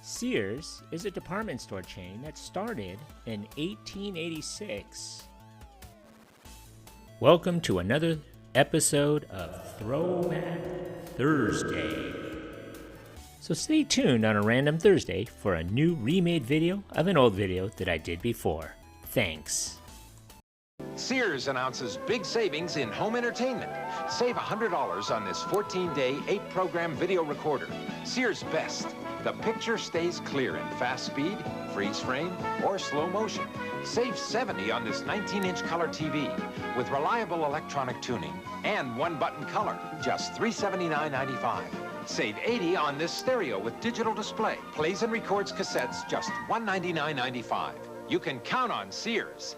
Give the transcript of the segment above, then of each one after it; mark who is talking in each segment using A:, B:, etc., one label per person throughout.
A: Sears is a department store chain that started in 1886. Welcome to another episode of Throwback Thursday. So stay tuned on a random Thursday for a new remade video of an old video that I did before. Thanks.
B: Sears announces big savings in home entertainment. Save $100 on this 14-day, 8-program video recorder. Sears Best. The picture stays clear in fast speed, freeze frame, or slow motion. Save $70 on this 19-inch color TV with reliable electronic tuning and one-button color, just $379.95. Save $80 on this stereo with digital display. Plays and records cassettes, just $199.95. You can count on Sears.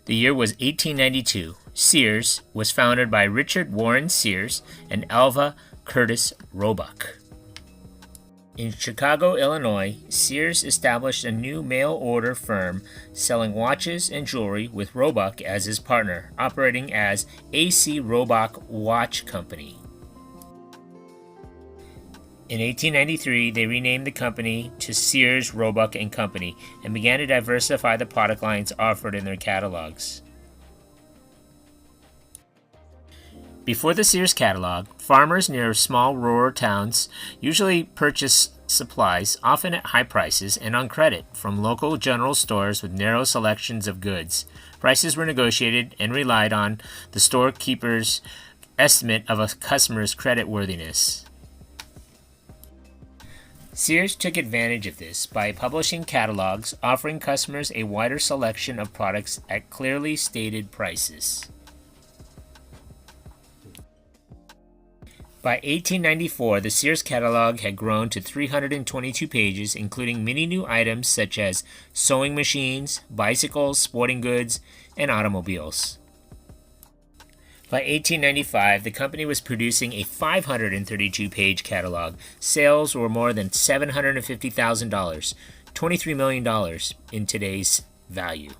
A: The year was 1892. Sears was founded by Richard Warren Sears and Alva Curtis Roebuck. In Chicago, Illinois, Sears established a new mail-order firm selling watches and jewelry with Roebuck as his partner, operating as A.C. Roebuck Watch Company. In 1893, they renamed the company to Sears, Roebuck & Company and began to diversify the product lines offered in their catalogs. Before the Sears catalog, farmers near small rural towns usually purchased supplies, often at high prices and on credit, from local general stores with narrow selections of goods. Prices were negotiated and relied on the storekeeper's estimate of a customer's creditworthiness. Sears took advantage of this by publishing catalogs offering customers a wider selection of products at clearly stated prices. By 1894, the Sears catalog had grown to 322 pages, including many new items such as sewing machines, bicycles, sporting goods, and automobiles. By 1895, the company was producing a 532-page catalog. Sales were more than $750,000, $23 million in today's value.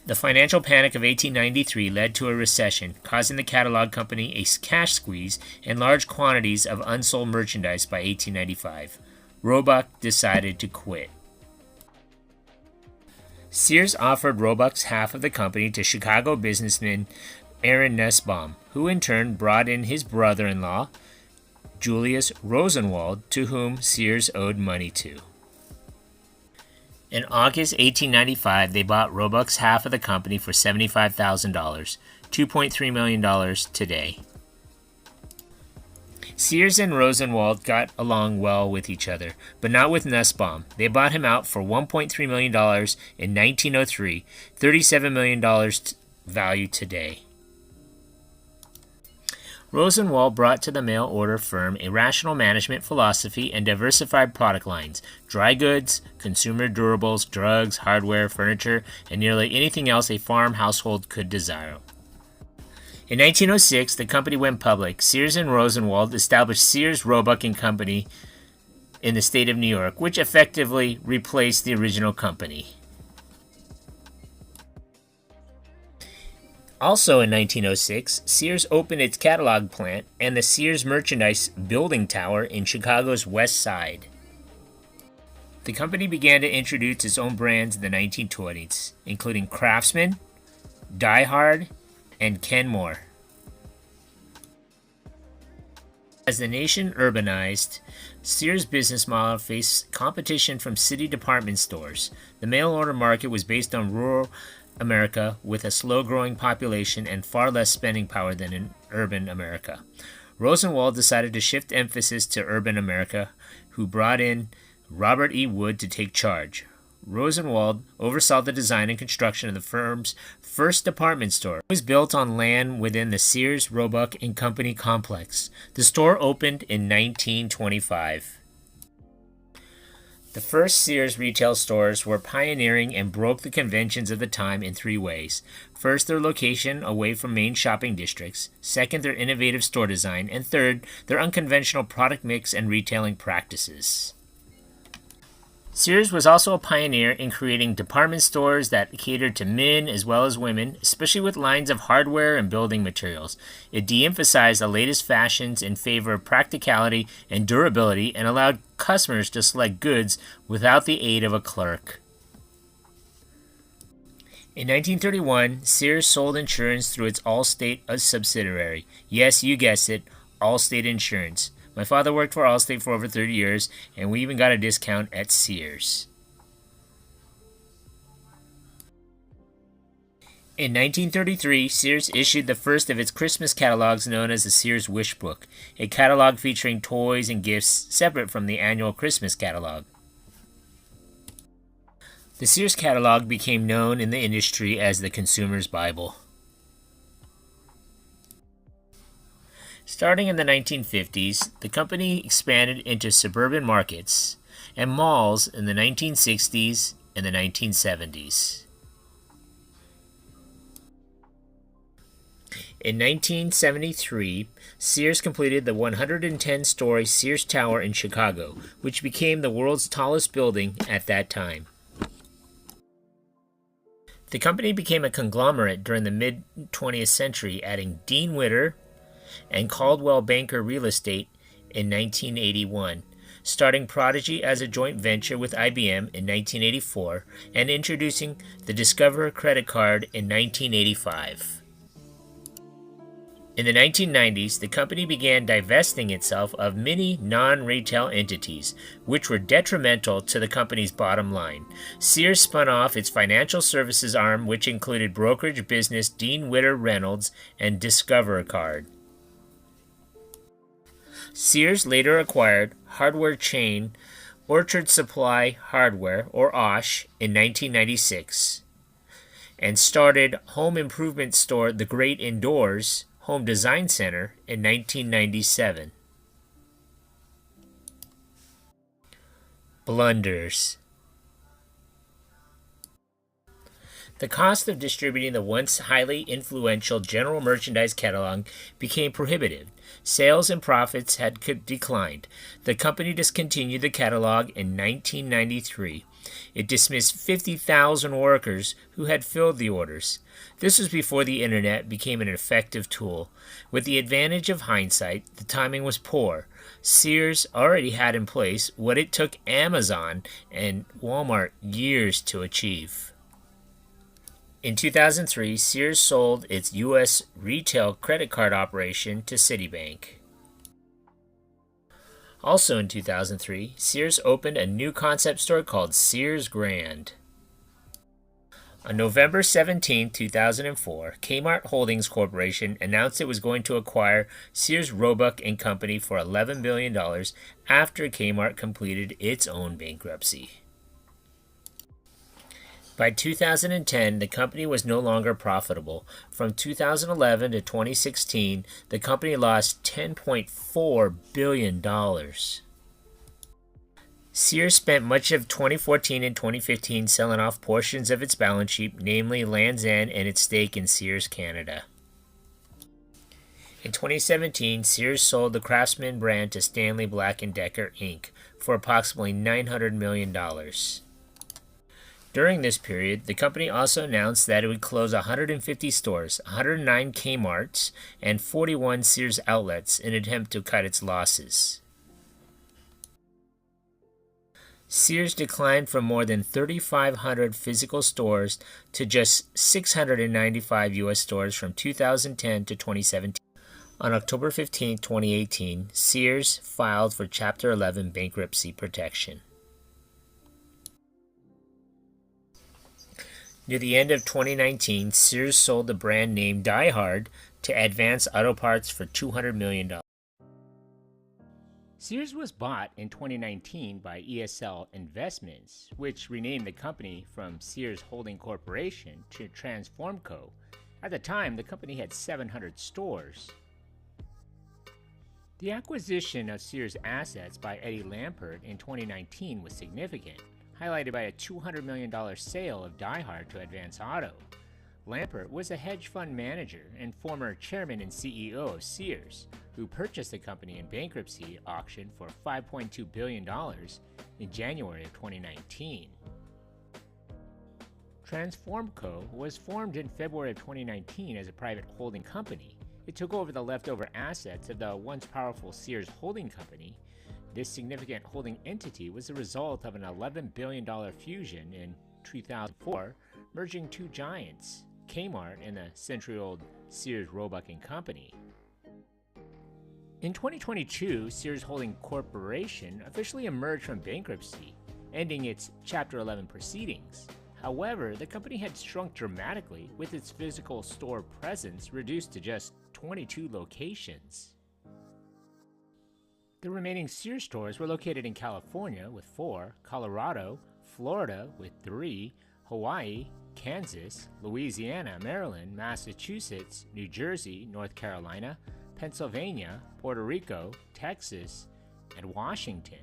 A: The financial panic of 1893 led to a recession, causing the catalog company a cash squeeze and large quantities of unsold merchandise by 1895. Roebuck decided to quit. Sears offered Roebuck's half of the company to Chicago businessman Aaron Nussbaum, who in turn brought in his brother-in-law, Julius Rosenwald, to whom Sears owed money to. In August 1895, they bought Roebuck's half of the company for $75,000, $2.3 million today. Sears and Rosenwald got along well with each other, but not with Nussbaum. They bought him out for $1.3 million in 1903, $37 million value today. Rosenwald brought to the mail-order firm a rational management philosophy and diversified product lines: dry goods, consumer durables, drugs, hardware, furniture, and nearly anything else a farm household could desire. In 1906, the company went public. Sears and Rosenwald established Sears, Roebuck & Company in the state of New York, which effectively replaced the original company. Also in 1906, Sears opened its catalog plant and the Sears Merchandise Building Tower in Chicago's West Side. The company began to introduce its own brands in the 1920s, including Craftsman, Die Hard, and Kenmore. As the nation urbanized, Sears' business model faced competition from city department stores. The mail-order market was based on rural America with a slow-growing population and far less spending power than in urban America. Rosenwald decided to shift emphasis to urban America, who brought in Robert E. Wood to take charge. Rosenwald oversaw the design and construction of the firm's first department store. It was built on land within the Sears, Roebuck & Company complex. The store opened in 1925. The first Sears retail stores were pioneering and broke the conventions of the time in 3 ways. First, their location away from main shopping districts. Second, their innovative store design. And third, their unconventional product mix and retailing practices. Sears was also a pioneer in creating department stores that catered to men as well as women, especially with lines of hardware and building materials. It de-emphasized the latest fashions in favor of practicality and durability and allowed customers to select goods without the aid of a clerk. In 1931, Sears sold insurance through its Allstate subsidiary. Yes, you guessed it, Allstate Insurance. My father worked for Allstate for over 30 years, and we even got a discount at Sears. In 1933, Sears issued the first of its Christmas catalogs known as the Sears Wish Book, a catalog featuring toys and gifts separate from the annual Christmas catalog. The Sears catalog became known in the industry as the Consumer's Bible. Starting in the 1950s, the company expanded into suburban markets and malls in the 1960s and the 1970s. In 1973, Sears completed the 110-story Sears Tower in Chicago, which became the world's tallest building at that time. The company became a conglomerate during the mid-20th century, adding Dean Witter and Caldwell Banker Real Estate in 1981, starting Prodigy as a joint venture with IBM in 1984, and introducing the Discover credit card in 1985. In the 1990s, the company began divesting itself of many non-retail entities, which were detrimental to the company's bottom line. Sears spun off its financial services arm, which included brokerage business Dean Witter Reynolds and Discover Card. Sears later acquired hardware chain Orchard Supply Hardware, or OSH, in 1996, and started home improvement store The Great Indoors Home Design Center in 1997. Blunders. The cost of distributing the once highly influential general merchandise catalog became prohibitive. Sales and profits had declined. The company discontinued the catalog in 1993. It dismissed 50,000 workers who had filled the orders. This was before the internet became an effective tool. With the advantage of hindsight, the timing was poor. Sears already had in place what it took Amazon and Walmart years to achieve. In 2003, Sears sold its U.S. retail credit card operation to Citibank. Also in 2003, Sears opened a new concept store called Sears Grand. On November 17, 2004, Kmart Holdings Corporation announced it was going to acquire Sears Roebuck & Company for $11 billion after Kmart completed its own bankruptcy. By 2010, the company was no longer profitable. From 2011 to 2016, the company lost $10.4 billion. Sears spent much of 2014 and 2015 selling off portions of its balance sheet, namely Land's End and its stake in Sears Canada. In 2017, Sears sold the Craftsman brand to Stanley Black & Decker, Inc. for approximately $900 million. During this period, the company also announced that it would close 150 stores, 109 Kmarts, and 41 Sears outlets in an attempt to cut its losses. Sears declined from more than 3,500 physical stores to just 695 U.S. stores from 2010 to 2017. On October 15, 2018, Sears filed for Chapter 11 bankruptcy protection. Near the end of 2019, Sears sold the brand name Die Hard to Advance Auto Parts for $200 million. Sears was bought in 2019 by ESL Investments, which renamed the company from Sears Holding Corporation to Transform Co. At the time, the company had 700 stores. The acquisition of Sears assets by Eddie Lampert in 2019 was significant, highlighted by a $200 million sale of Die Hard to Advance Auto. Lampert was a hedge fund manager and former chairman and CEO of Sears, who purchased the company in bankruptcy auction for $5.2 billion in January of 2019. Transformco was formed in February of 2019 as a private holding company. It took over the leftover assets of the once powerful Sears holding company. This significant holding entity was the result of an $11 billion fusion in 2004, merging two giants, Kmart and the century-old Sears Roebuck & Company. In 2022, Sears Holding Corporation officially emerged from bankruptcy, ending its Chapter 11 proceedings. However, the company had shrunk dramatically, with its physical store presence reduced to just 22 locations. The remaining Sears stores were located in California with 4, Colorado, Florida with 3, Hawaii, Kansas, Louisiana, Maryland, Massachusetts, New Jersey, North Carolina, Pennsylvania, Puerto Rico, Texas, and Washington.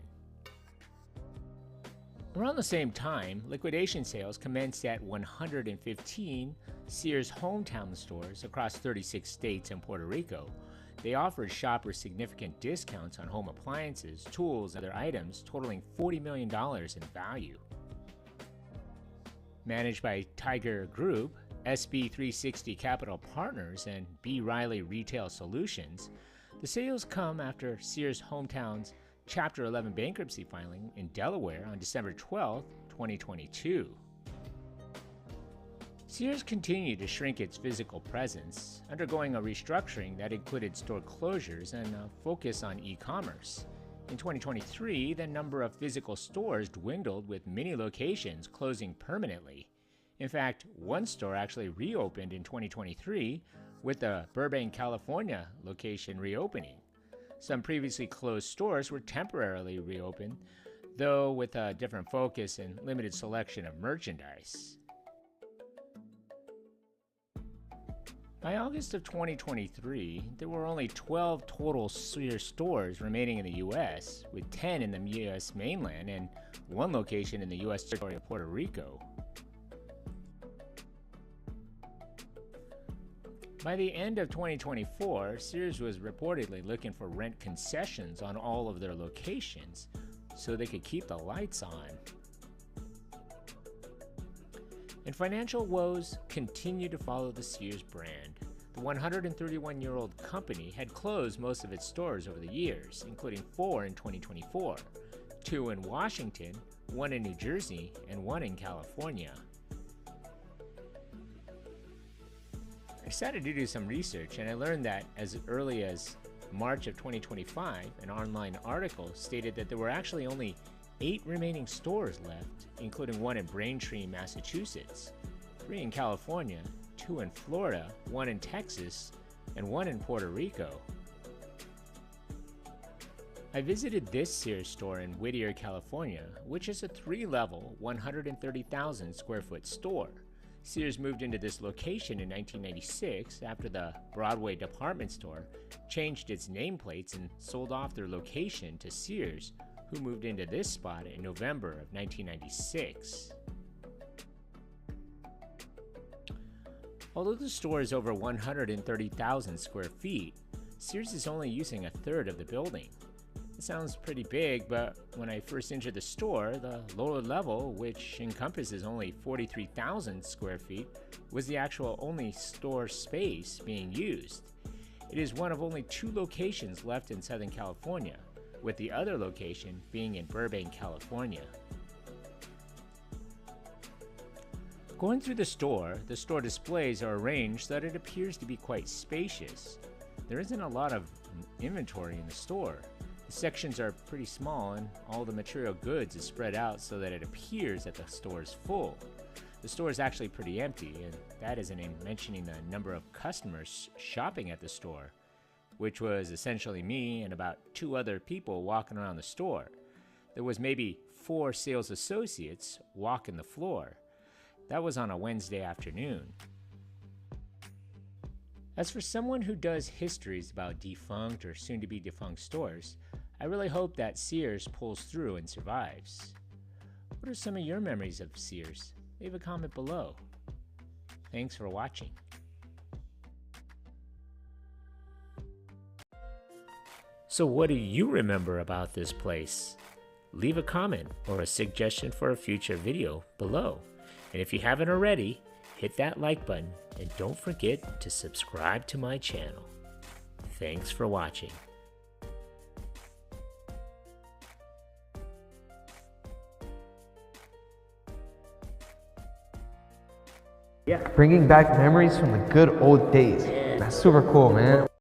A: Around the same time, liquidation sales commenced at 115 Sears hometown stores across 36 states and Puerto Rico. They offered shoppers significant discounts on home appliances, tools, and other items totaling $40 million in value. Managed by Tiger Group, SB 360 Capital Partners, and B. Riley Retail Solutions, the sales come after Sears Hometown's Chapter 11 bankruptcy filing in Delaware on December 12, 2022. Sears continued to shrink its physical presence, undergoing a restructuring that included store closures and a focus on e-commerce. In 2023, the number of physical stores dwindled, with many locations closing permanently. In fact, one store actually reopened in 2023, with the Burbank, California location reopening. Some previously closed stores were temporarily reopened, though with a different focus and limited selection of merchandise. By August of 2023, there were only 12 total Sears stores remaining in the U.S., with 10 in the U.S. mainland and 1 location in the U.S. territory of Puerto Rico. By the end of 2024, Sears was reportedly looking for rent concessions on all of their locations so they could keep the lights on. And financial woes continued to follow the Sears brand. The 131-year-old company had closed most of its stores over the years, including 4 in 2024, 2 in Washington, 1 in New Jersey, and 1 in California. I decided to do some research, and I learned that as early as March of 2025, an online article stated that there were actually only 8 remaining stores left, including 1 in Braintree, Massachusetts, 3 in California, 2 in Florida, 1 in Texas, and 1 in Puerto Rico. I visited this Sears store in Whittier, California, which is a 3-level, 130,000 square foot store. Sears moved into this location in 1996 after the Broadway department store changed its nameplates and sold off their location to Sears, who moved into this spot in November of 1996. Although the store is over 130,000 square feet, Sears is only using a third of the building. It sounds pretty big, but when I first entered the store, the lower level, which encompasses only 43,000 square feet, was the actual only store space being used. It is one of only 2 locations left in Southern California, with the other location being in Burbank, California. Going through the store displays are arranged so that it appears to be quite spacious. There isn't a lot of inventory in the store. The sections are pretty small, and all the material goods is spread out so that it appears that the store is full. The store is actually pretty empty, and that isn't even mentioning the number of customers shopping at the store, which was essentially me and about 2 other people walking around the store. There was maybe 4 sales associates walking the floor. That was on a Wednesday afternoon. As for someone who does histories about defunct or soon-to-be defunct stores, I really hope that Sears pulls through and survives. What are some of your memories of Sears? Leave a comment below. Thanks for watching. So what do you remember about this place? Leave a comment or a suggestion for a future video below. And if you haven't already, hit that like button and don't forget to subscribe to my channel. Thanks for watching.
C: Yeah. Bringing back memories from the good old days. That's super cool, man.